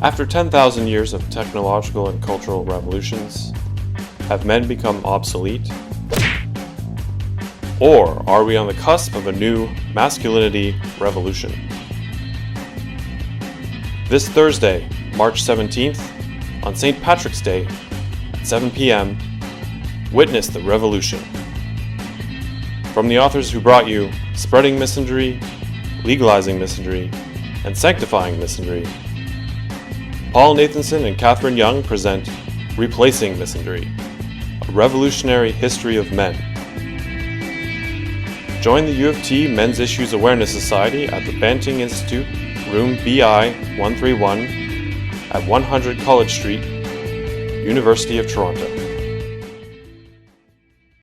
After 10,000 years of technological and cultural revolutions, have men become obsolete? Or are we on the cusp of a new masculinity revolution? This Thursday, March 17th, on St. Patrick's Day, at 7 p.m., witness the revolution. From the authors who brought you Spreading Misandry, Legalizing Misandry, and Sanctifying Misandry, Paul Nathanson and Catherine Young present Replacing Misandry, a revolutionary history of men. Join the U of T Men's Issues Awareness Society at the Banting Institute, room BI 131, at 100 College Street, University of Toronto.